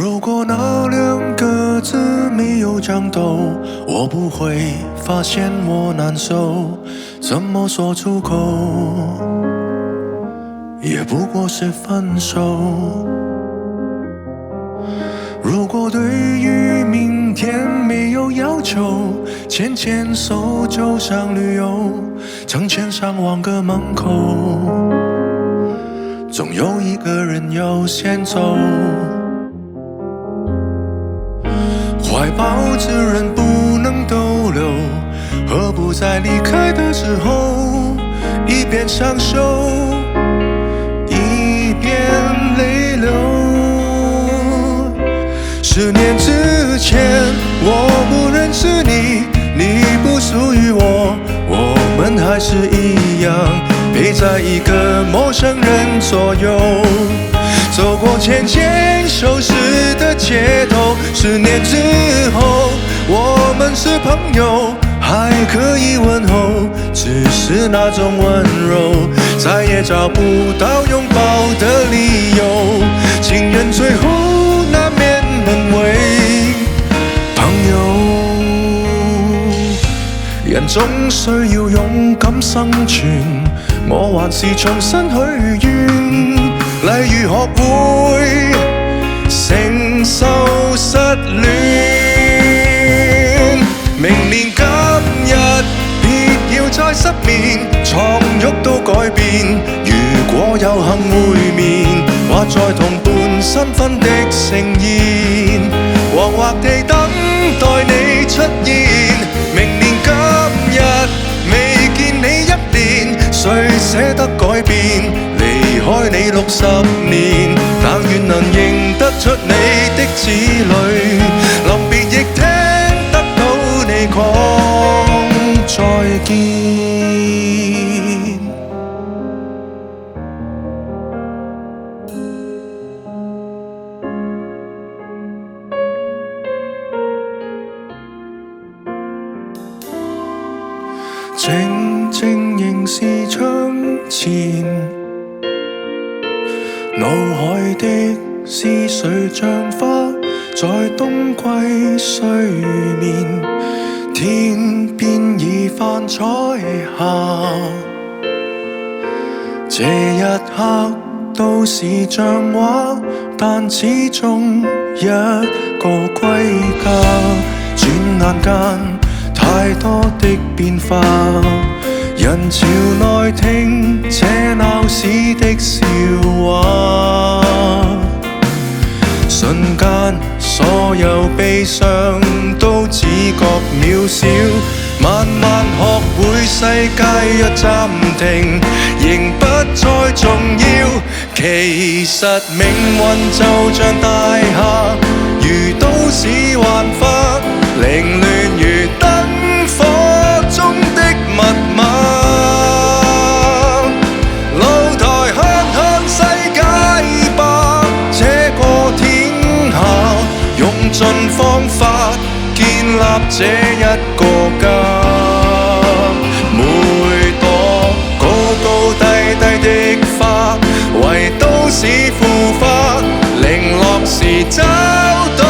如果那2个字没有讲透，我不会发现我难受。怎么说出口，也不过是分手。如果对于明天没有要求，牵牵手就像旅游，成千上万个门口，总有一个人要先走。怀抱之人不能逗留，何不在离开的时候，一边享受，一边泪流。10年之前我不认识你，你不属于我，我们还是一样陪在一个陌生人左右，走过牵牵手时的街头。10年之后我们是朋友，还可以问候，只是那种温柔再也找不到拥抱的理由，情人最后难免沦为朋友。人總需要勇敢生存，我還是重新許願，例如學會承受失戀。明年今日別要再失眠，床褥都改變。如果有幸會面，或在同伴新婚的盛宴，惶惑地等待你出現。明年今日未見你1年，誰捨得改變？離開你60年，但願能認得出你的子女，臨別亦聽得到你講再見。靜靜凝視窗前，腦海的思緒像花在冬季睡眠，天邊已泛彩霞，這一刻都是像畫，但始終一個歸家。轉眼間太多的變化，人潮內聽這鬧市的笑話，瞬間所有悲傷都只覺渺小，慢慢學會世界若暫停仍不再重要。其實命運就像大廈，如都市幻化，凌亂如燈火中的密碼。露台看看世界吧，這個天下用盡方法建立這一個家。每朵高高低低的花，為都市腐化，零落時找到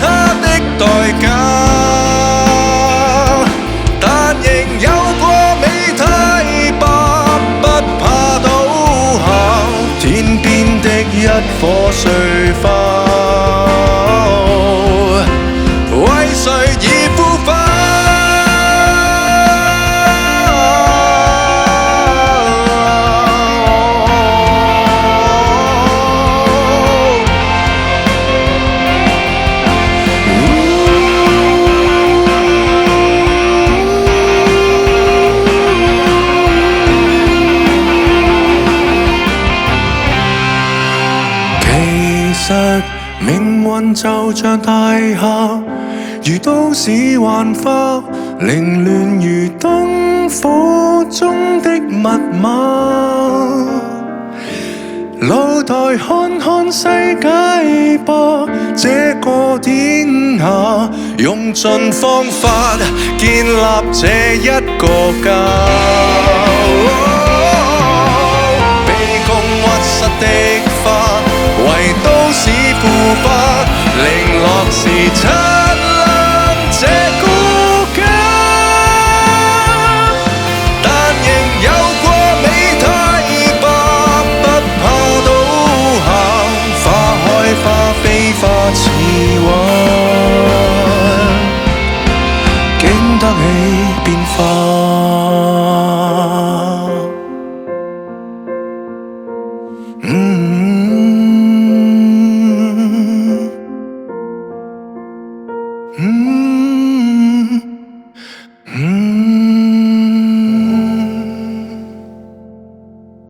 它的代價，但仍有過美太白，不怕倒下天邊的一顆碎花，為誰而腐化？命運就像大廈，如都市幻化，凌亂如燈火中的密碼。露台看看世界吧，這個天下用盡方法建立這一個家。卑躬屈膝的花，為都市腐化，嗯